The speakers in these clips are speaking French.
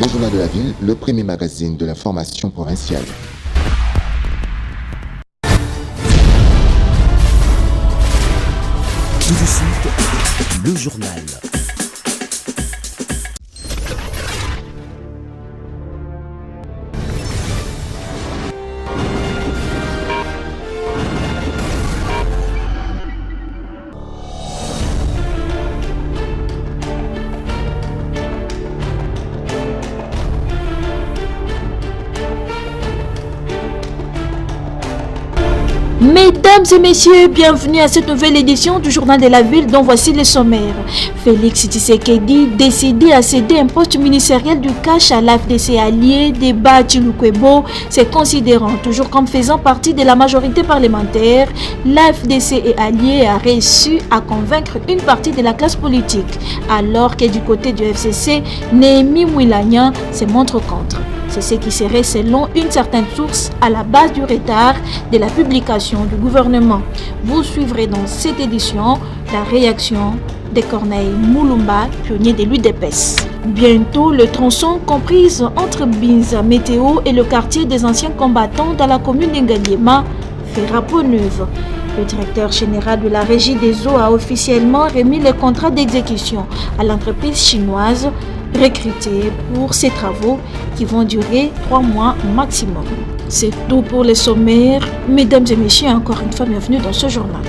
Le journal de la ville, le premier magazine de l'information provinciale. Tout de suite, le journal. Mesdames et messieurs, bienvenue à cette nouvelle édition du Journal de la Ville dont voici les sommaires. Félix Tshisekedi, décidé à céder un poste ministériel du cash à l'AFDC allié, débat Chilukwebo, se considérant toujours comme faisant partie de la majorité parlementaire, l'AFDC et allié a réussi à convaincre une partie de la classe politique, alors que du côté du FCC, Néhémie Mouilagnan se montre contre. C'est ce qui serait, selon une certaine source, à la base du retard de la publication du gouvernement. Vous suivrez dans cette édition la réaction de Corneille Moulumba, pionnier de l'UDPS. Bientôt, le tronçon comprise entre Binza Météo et le quartier des anciens combattants dans la commune d'Engaliema fera peau neuve. Le directeur général de la Régie des eaux a officiellement remis le contrat d'exécution à l'entreprise chinoise recrutée pour ces travaux qui vont durer 3 mois maximum. C'est tout pour les sommaires. Mesdames et messieurs, encore une fois, bienvenue dans ce journal.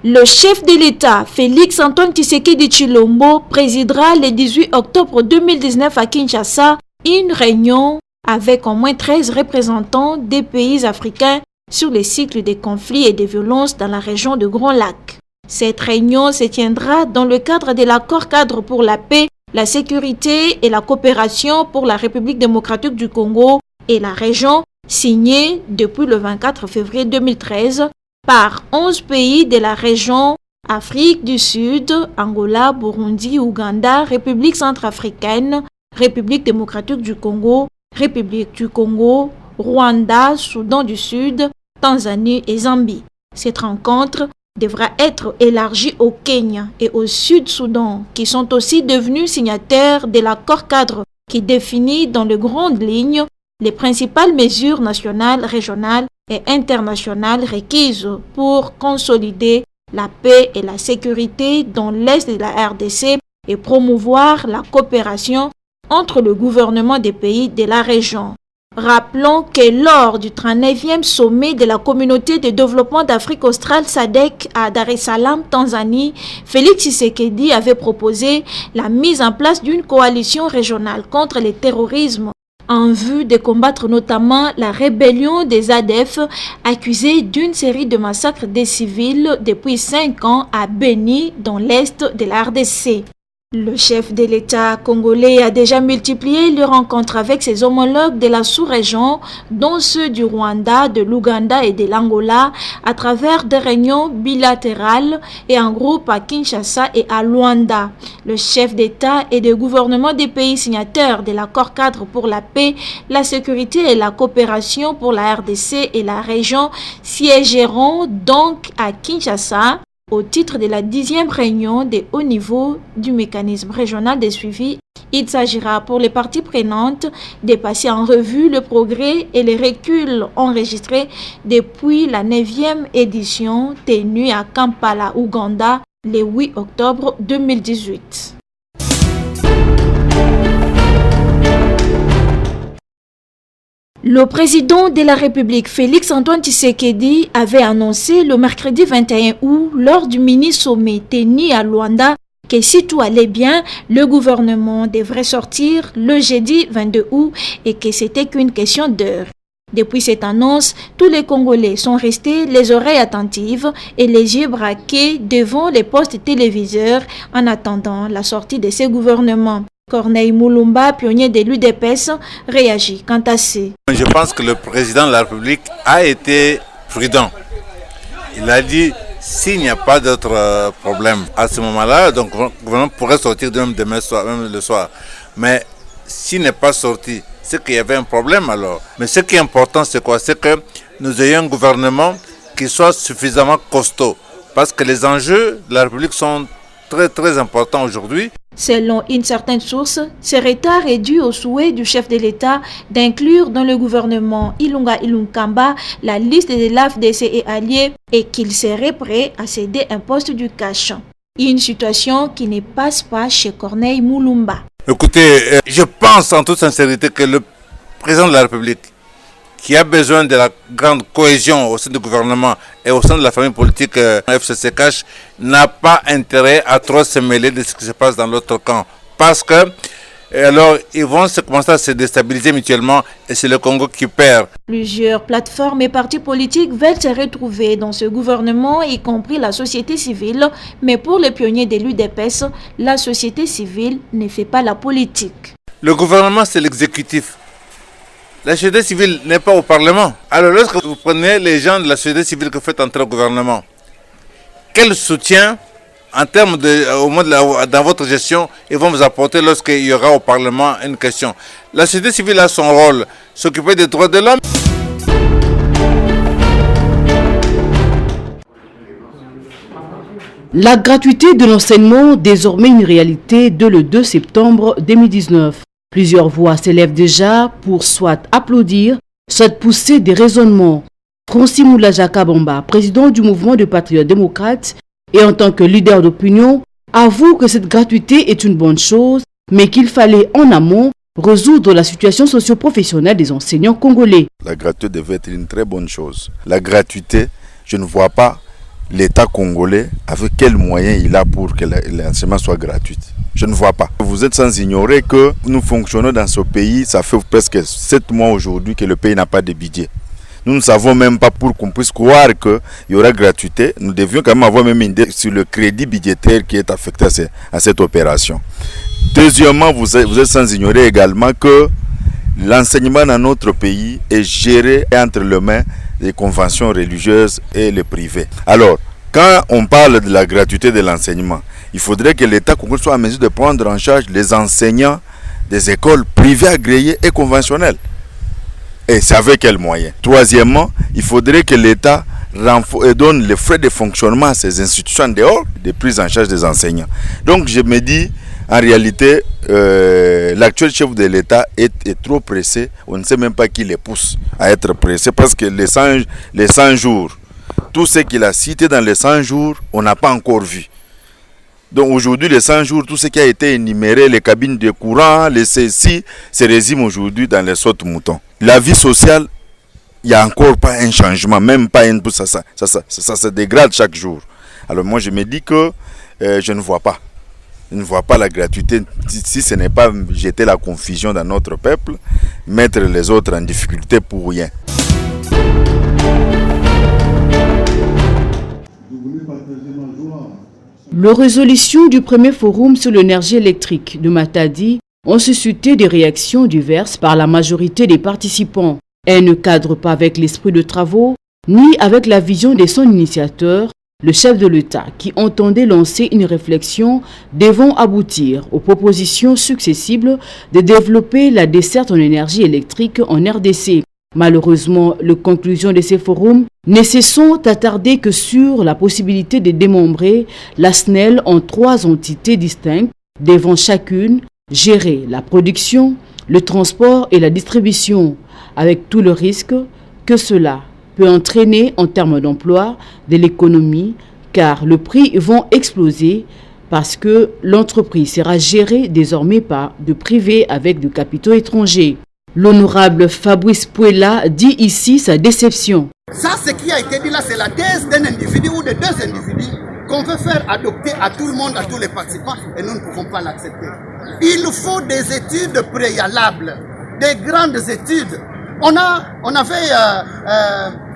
Le chef de l'État, Félix Antoine Tshisekedi Tshilombo, présidera le 18 octobre 2019 à Kinshasa une réunion avec au moins 13 représentants des pays africains sur les cycles des conflits et des violences dans la région de Grand Lac. Cette réunion se tiendra dans le cadre de l'accord-cadre pour la paix, la sécurité et la coopération pour la République démocratique du Congo et la région, signé depuis le 24 février 2013 par 11 pays de la région Afrique du Sud, Angola, Burundi, Ouganda, République centrafricaine, République démocratique du Congo, République du Congo, Rwanda, Soudan du Sud, Tanzanie et Zambie. Cette rencontre devra être élargie au Kenya et au Sud-Soudan, qui sont aussi devenus signataires de l'accord-cadre qui définit dans les grandes lignes les principales mesures nationales, régionales et internationales requises pour consolider la paix et la sécurité dans l'Est de la RDC et promouvoir la coopération entre le gouvernement des pays de la région. Rappelons que lors du 39e sommet de la communauté de développement d'Afrique australe SADC à Dar es Salaam, Tanzanie, Félix Tshisekedi avait proposé la mise en place d'une coalition régionale contre le terrorisme en vue de combattre notamment la rébellion des ADF accusée d'une série de massacres des civils depuis 5 ans à Beni dans l'est de la RDC. Le chef de l'État congolais a déjà multiplié les rencontres avec ses homologues de la sous-région, dont ceux du Rwanda, de l'Ouganda et de l'Angola, à travers des réunions bilatérales et en groupe à Kinshasa et à Luanda. Le chef d'État et de gouvernement des pays signataires de l'accord-cadre pour la paix, la sécurité et la coopération pour la RDC et la région siégeront donc à Kinshasa au titre de la 10e réunion de haut niveau du mécanisme régional de suivi. Il s'agira pour les parties prenantes de passer en revue le progrès et les reculs enregistrés depuis la 9e édition tenue à Kampala, Ouganda, le 8 octobre 2018. Le président de la République, Félix Antoine Tshisekedi, avait annoncé le mercredi 21 août, lors du mini-sommet tenu à Luanda, que si tout allait bien, le gouvernement devrait sortir le jeudi 22 août et que c'était qu'une question d'heure. Depuis cette annonce, tous les Congolais sont restés les oreilles attentives et les yeux braqués devant les postes téléviseurs en attendant la sortie de ce gouvernement. Corneille Moulumba, pionnier de l'UDPS, réagit quant à ça. Je pense que le président de la République a été prudent. Il a dit, s'il n'y a pas d'autre problème à ce moment-là, donc le gouvernement pourrait sortir même demain soir, même le soir. Mais s'il n'est pas sorti, c'est qu'il y avait un problème alors. Mais ce qui est important, c'est quoi? C'est que nous ayons un gouvernement qui soit suffisamment costaud. Parce que les enjeux de la République sont très important aujourd'hui. Selon une certaine source, ce retard est dû au souhait du chef de l'État d'inclure dans le gouvernement Ilunga Ilunkamba la liste de l'AFDC et alliés et qu'il serait prêt à céder un poste du cash. Une situation qui ne passe pas chez Corneille Moulumba. Écoutez, je pense en toute sincérité que le président de la République, qui a besoin de la grande cohésion au sein du gouvernement et au sein de la famille politique FCC Cash, n'a pas intérêt à trop se mêler de ce qui se passe dans l'autre camp. Parce que, alors, ils vont commencer à se déstabiliser mutuellement et c'est le Congo qui perd. Plusieurs plateformes et partis politiques veulent se retrouver dans ce gouvernement, y compris la société civile. Mais pour les pionniers de l'UDPS, la société civile ne fait pas la politique. Le gouvernement, c'est l'exécutif. La société civile n'est pas au Parlement. Alors lorsque vous prenez les gens de la société civile que vous faites entrer au gouvernement, quel soutien en termes dans votre gestion ils vont vous apporter lorsqu'il y aura au Parlement une question? La société civile a son rôle, s'occuper des droits de l'homme. La gratuité de l'enseignement, désormais une réalité dès le 2 septembre 2019. Plusieurs voix s'élèvent déjà pour soit applaudir, soit pousser des raisonnements. Francis Moulaja Kabamba, président du mouvement de patriotes démocrates et en tant que leader d'opinion, avoue que cette gratuité est une bonne chose, mais qu'il fallait en amont résoudre la situation socio-professionnelle des enseignants congolais. La gratuité devait être une très bonne chose. La gratuité, je ne vois pas l'État congolais avec quels moyens il a pour que l'enseignement soit gratuit. Je ne vois pas. Vous êtes sans ignorer que nous fonctionnons dans ce pays, ça fait presque 7 mois aujourd'hui que le pays n'a pas de budget. Nous ne savons même pas pour qu'on puisse croire qu'il y aura gratuité. Nous devions quand même avoir même une idée sur le crédit budgétaire qui est affecté à cette opération. Deuxièmement, vous êtes sans ignorer également que l'enseignement dans notre pays est géré entre les mains des conventions religieuses et le privé. Alors, quand on parle de la gratuité de l'enseignement, il faudrait que l'État congolais soit en mesure de prendre en charge les enseignants des écoles privées agréées et conventionnelles. Et c'est avec quels moyens? Troisièmement, il faudrait que l'État donne les frais de fonctionnement à ces institutions en dehors de prise en charge des enseignants. Donc je me dis, en réalité, l'actuel chef de l'État est trop pressé. On ne sait même pas qui les pousse à être pressé parce que les 100 jours, tout ce qu'il a cité dans les 100 jours, on n'a pas encore vu. Donc aujourd'hui, les 100 jours, tout ce qui a été énuméré, les cabines de courant, les CSI, se résume aujourd'hui dans les sautes moutons. La vie sociale, il n'y a encore pas un changement, même pas une pousse. Ça se dégrade chaque jour. Alors moi, je me dis que je ne vois pas. Je ne vois pas la gratuité si ce n'est pas jeter la confusion dans notre peuple, mettre les autres en difficulté pour rien. Les résolutions du premier forum sur l'énergie électrique de Matadi ont suscité des réactions diverses par la majorité des participants. Elles ne cadrent pas avec l'esprit de travaux, ni avec la vision de son initiateur, le chef de l'État, qui entendait lancer une réflexion devant aboutir aux propositions successives de développer la desserte en énergie électrique en RDC. Malheureusement, les conclusions de ces forums ne se sont attardées que sur la possibilité de démembrer la SNEL en 3 entités distinctes, devant chacune gérer la production, le transport et la distribution, avec tout le risque que cela peut entraîner en termes d'emploi, de l'économie, car les prix vont exploser parce que l'entreprise sera gérée désormais par de privés avec du capitaux étrangers. L'honorable Fabrice Pouella dit ici sa déception. Ça, ce qui a été dit là, c'est la thèse d'un individu ou de 2 individus qu'on veut faire adopter à tout le monde, à tous les participants, et nous ne pouvons pas l'accepter. Il faut des études préalables, des grandes études. On avait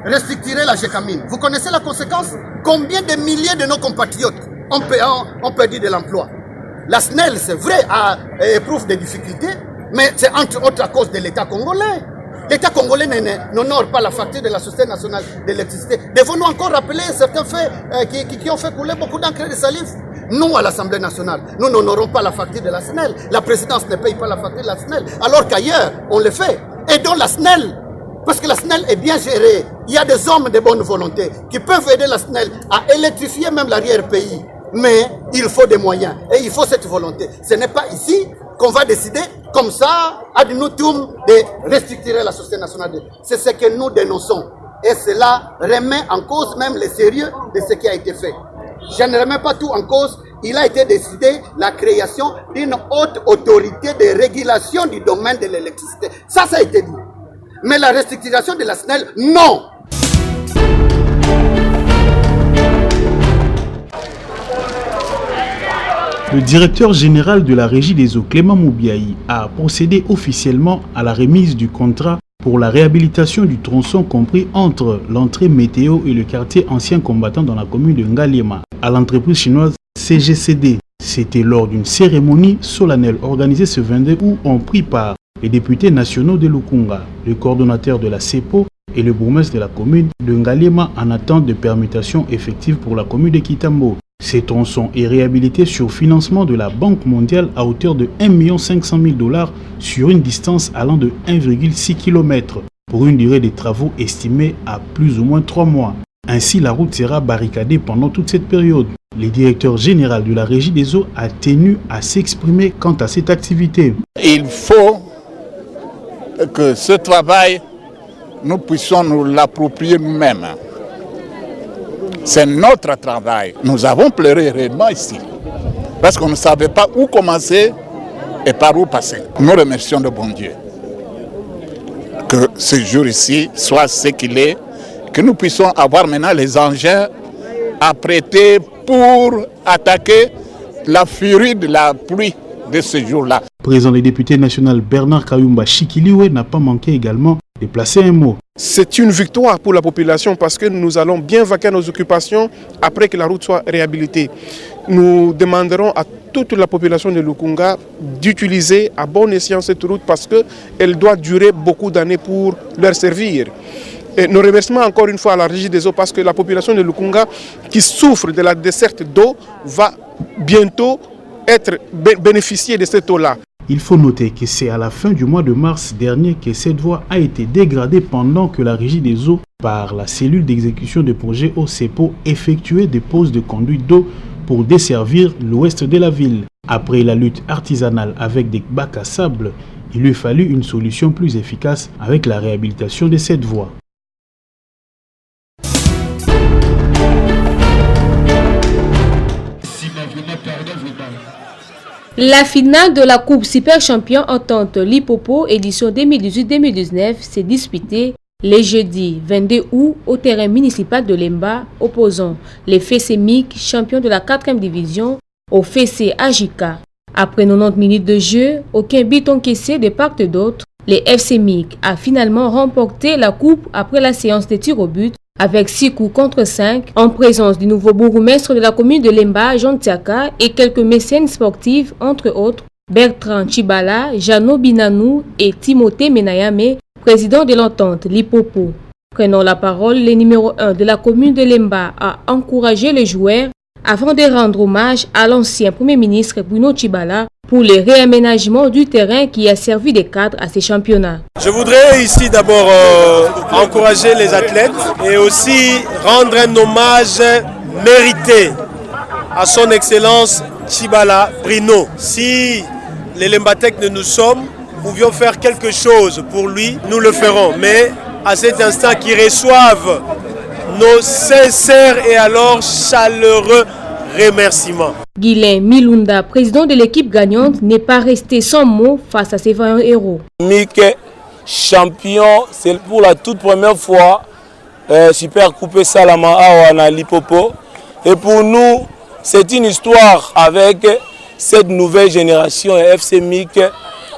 restructuré la GECAMINE. Vous connaissez la conséquence? Combien de milliers de nos compatriotes ont perdu de l'emploi? La SNEL, c'est vrai, éprouve des difficultés, mais c'est entre autres à cause de l'État congolais. L'État congolais n'honore pas la facture de la Société nationale d'électricité. Devons-nous encore rappeler certains faits qui ont fait couler beaucoup d'encre et de salive? Nous, à l'Assemblée nationale, nous n'honorons pas la facture de la SNEL. La présidence ne paye pas la facture de la SNEL, alors qu'ailleurs, on le fait. Aidons la SNEL, parce que la SNEL est bien gérée. Il y a des hommes de bonne volonté qui peuvent aider la SNEL à électrifier même l'arrière-pays. Mais il faut des moyens et il faut cette volonté. Ce n'est pas ici qu'on va décider comme ça, ad nutum, de restructurer la société nationale. C'est ce que nous dénonçons. Et cela remet en cause même le sérieux de ce qui a été fait. Je ne remets pas tout en cause. Il a été décidé la création d'une haute autorité de régulation du domaine de l'électricité. Ça a été dit. Mais la restructuration de la SNEL, non. Le directeur général de la Régie des eaux, Clément Moubiaï, a procédé officiellement à la remise du contrat pour la réhabilitation du tronçon compris entre l'entrée Météo et le quartier ancien combattant dans la commune de Ngaliema à l'entreprise chinoise CGCD. C'était lors d'une cérémonie solennelle organisée ce 22 où ont pris part les députés nationaux de Lukunga, le coordonnateur de la CEPO et le bourgmestre de la commune de Ngaliema en attente de permutation effective pour la commune de Kitambo. Ces tronçons est réhabilité sur financement de la Banque mondiale à hauteur de 1 500 000 $ sur une distance allant de 1,6 km pour une durée des travaux estimée à plus ou moins 3 mois. Ainsi, la route sera barricadée pendant toute cette période. Le directeur général de la Régie des eaux a tenu à s'exprimer quant à cette activité. Il faut que ce travail, nous puissions nous l'approprier nous-mêmes. C'est notre travail. Nous avons pleuré réellement ici, parce qu'on ne savait pas où commencer et par où passer. Nous remercions le bon Dieu. Que ce jour ici soit ce qu'il est, que nous puissions avoir maintenant les engins apprêtés pour attaquer la furie de la pluie de ce jour-là. Présent, le député national Bernard Kayumba Chikiliwe n'a pas manqué également de placer un mot. C'est une victoire pour la population parce que nous allons bien vaquer nos occupations après que la route soit réhabilitée. Nous demanderons à toute la population de Lukunga d'utiliser à bon escient cette route parce qu'elle doit durer beaucoup d'années pour leur servir. Et nos remerciements encore une fois à la Régie des eaux parce que la population de Lukunga qui souffre de la desserte d'eau va bientôt bénéficier de cette eau-là. Il faut noter que c'est à la fin du mois de mars dernier que cette voie a été dégradée pendant que la Régie des eaux, par la cellule d'exécution de projet OCEPO, effectuait des poses de conduite d'eau pour desservir l'ouest de la ville. Après la lutte artisanale avec des bacs à sable, il lui fallut une solution plus efficace avec la réhabilitation de cette voie. La finale de la Coupe Super Champion Entente Lipopo édition 2018-2019 s'est disputée les jeudis 22 août au terrain municipal de Lemba, opposant les FC MIC, champions de la 4e division, au FC Ajika. Après 90 minutes de jeu, aucun but encaissé de part et d'autre, les FC MIC a finalement remporté la coupe après la séance de tir au but avec 6 coups contre 5, en présence du nouveau bourgmestre de la commune de Lemba, Jean Tiaka, et quelques mécènes sportifs, entre autres Bertrand Chibala, Jano Binanou et Timothée Menayame, président de l'entente Lipopo. Prenant la parole, le numéro 1 de la commune de Lemba a encouragé les joueurs avant de rendre hommage à l'ancien Premier ministre Bruno Chibala pour le réaménagement du terrain qui a servi de cadre à ces championnats. Je voudrais ici d'abord encourager les athlètes et aussi rendre un hommage mérité à son excellence Chibala Bruno. Si les Lembatec ne nous sommes, pouvions faire quelque chose pour lui, nous le ferons. Mais à cet instant qu'ils reçoivent nos sincères et alors chaleureux remerciements. Guylain Milunda, président de l'équipe gagnante, n'est pas resté sans mots face à ses vaillants héros. Mick, champion, c'est pour la toute première fois Super Coupe Salama à Lipopo. Et pour nous, c'est une histoire avec cette nouvelle génération FC Mick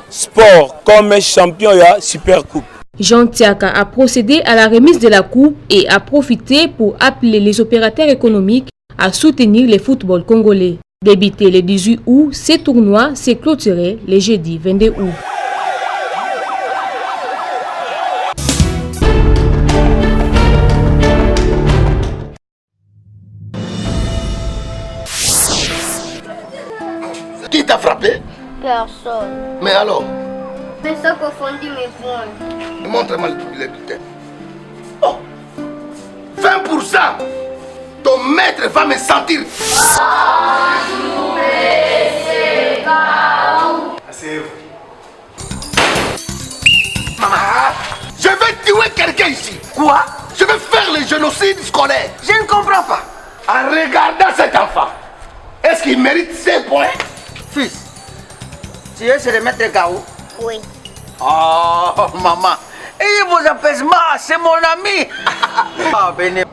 Sport comme champion de Super Coupe. Jean Tiaka a procédé à la remise de la coupe et a profité pour appeler les opérateurs économiques à soutenir le football congolais. Débuté le 18 août, ce tournoi s'est clôturé le jeudi 22 août. Qui t'a frappé? Personne. Mais alors? Mais ça confondit mes points. Montre-moi le bulletin. Oh! 20%! Ton maître va me sentir. Maman, je vais tuer quelqu'un ici. Quoi? Je vais faire le génocide scolaire. Je ne comprends pas. En regardant cet enfant, est-ce qu'il mérite 5 points? Fils, tu es le maître Gaou? Oui. Oh, maman. Et vos apaisements, c'est mon ami. Ah, venez.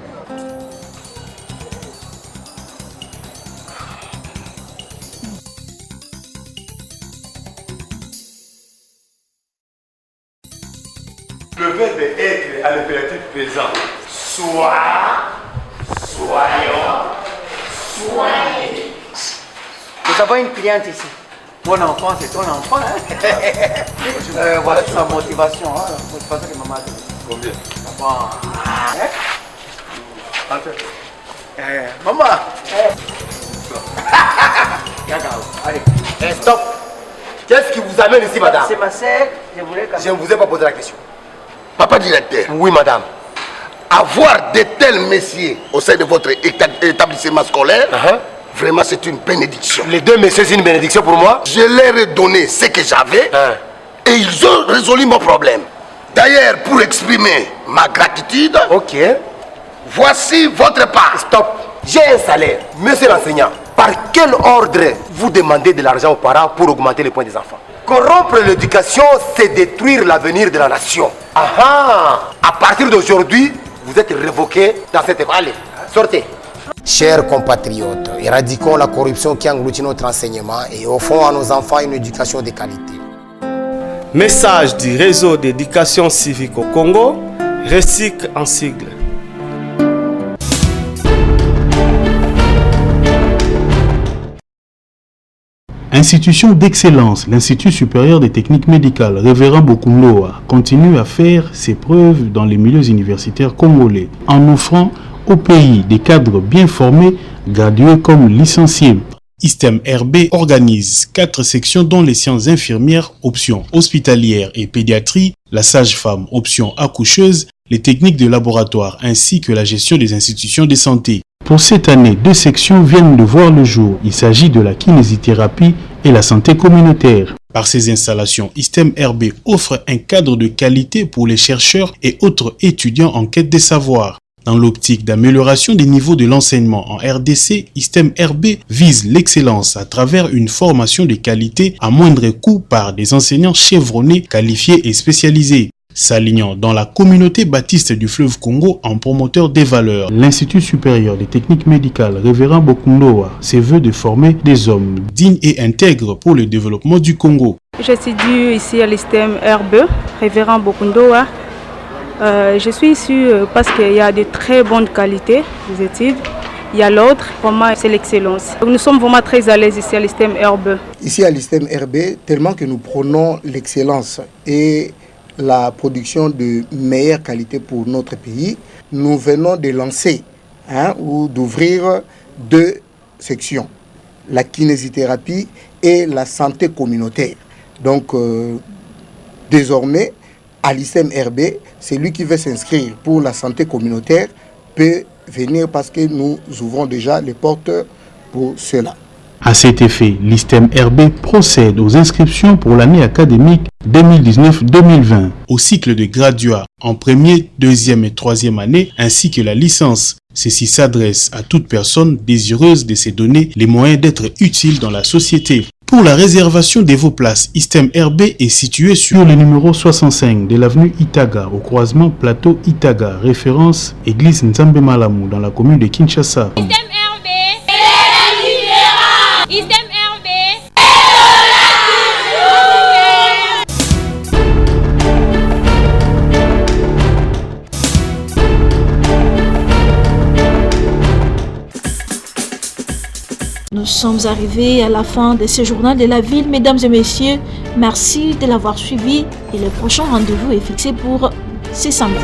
Le verbe être à l'impératif présent. Sois, soyons, soyez. Nous avons une cliente ici. Mon enfant, c'est ton enfant. Hein? Voilà sa motivation. Hein? La motivation que maman a donnée. Combien? Bon. Maman. Allez, stop. Qu'est-ce qui vous amène ici, madame? C'est ma sœur. Je ne vous ai pas posé la question. Papa directeur. Oui, madame. Avoir de tels messieurs au sein de votre établissement scolaire, vraiment c'est une bénédiction. Les deux messieurs, c'est une bénédiction pour moi. Je leur ai donné ce que j'avais et ils ont résolu mon problème. D'ailleurs, pour exprimer ma gratitude, voici votre part. Stop. J'ai un salaire. Monsieur l'enseignant, par quel ordre vous demandez de l'argent aux parents pour augmenter les points des enfants? Corrompre l'éducation, c'est détruire l'avenir de la nation. À partir d'aujourd'hui, vous êtes révoqué dans cette école. Allez, sortez. Chers compatriotes, éradiquons la corruption qui engloutit notre enseignement et offrons à nos enfants une éducation de qualité. Message du réseau d'éducation civique au Congo, RECIC en sigle. Institution d'excellence, l'Institut supérieur des techniques médicales, Révérend Bokunloa, continue à faire ses preuves dans les milieux universitaires congolais, en offrant au pays des cadres bien formés, gradués comme licenciés. ISTEM RB organise 4 sections dont les sciences infirmières, option hospitalière et pédiatrie, la sage-femme, option accoucheuse, les techniques de laboratoire ainsi que la gestion des institutions de santé. Pour cette année, 2 sections viennent de voir le jour. Il s'agit de la kinésithérapie et la santé communautaire. Par ces installations, ISTEM RB offre un cadre de qualité pour les chercheurs et autres étudiants en quête de savoir. Dans l'optique d'amélioration des niveaux de l'enseignement en RDC, ISTEM RB vise l'excellence à travers une formation de qualité à moindre coût par des enseignants chevronnés, qualifiés et spécialisés. S'alignant dans la communauté baptiste du fleuve Congo en promoteur des valeurs, l'Institut supérieur des techniques médicales Révérend Bokunloa se veut de former des hommes dignes et intègres pour le développement du Congo. J'étudie ici à l'ISTEM RB, Révérend Bokunloa. Je suis ici parce qu'il y a de très bonnes qualités des études. Il y a l'autre, pour moi c'est l'excellence. Nous sommes vraiment très à l'aise ici à l'ISTEM RB. Ici à l'ISTEM RB, tellement que nous prenons l'excellence et la production de meilleure qualité pour notre pays, nous venons de lancer ou d'ouvrir 2 sections, la kinésithérapie et la santé communautaire. Donc désormais, à l'ISTEM RB, celui qui veut s'inscrire pour la santé communautaire peut venir parce que nous ouvrons déjà les portes pour cela. À cet effet, l'ISTEM RB procède aux inscriptions pour l'année académique 2019-2020 au cycle de graduat en première, deuxième et troisième année ainsi que la licence. Ceci s'adresse à toute personne désireuse de se donner les moyens d'être utile dans la société. Pour la réservation de vos places, ISTEM RB est situé sur le numéro 65 de l'avenue Itaga, au croisement plateau Itaga, référence église Nzambe Malamu dans la commune de Kinshasa. ISTEM RB, ISTEM RB, Nous sommes arrivés à la fin de ce journal de la ville, mesdames et messieurs. Merci de l'avoir suivi et le prochain rendez-vous est fixé pour ce samedi.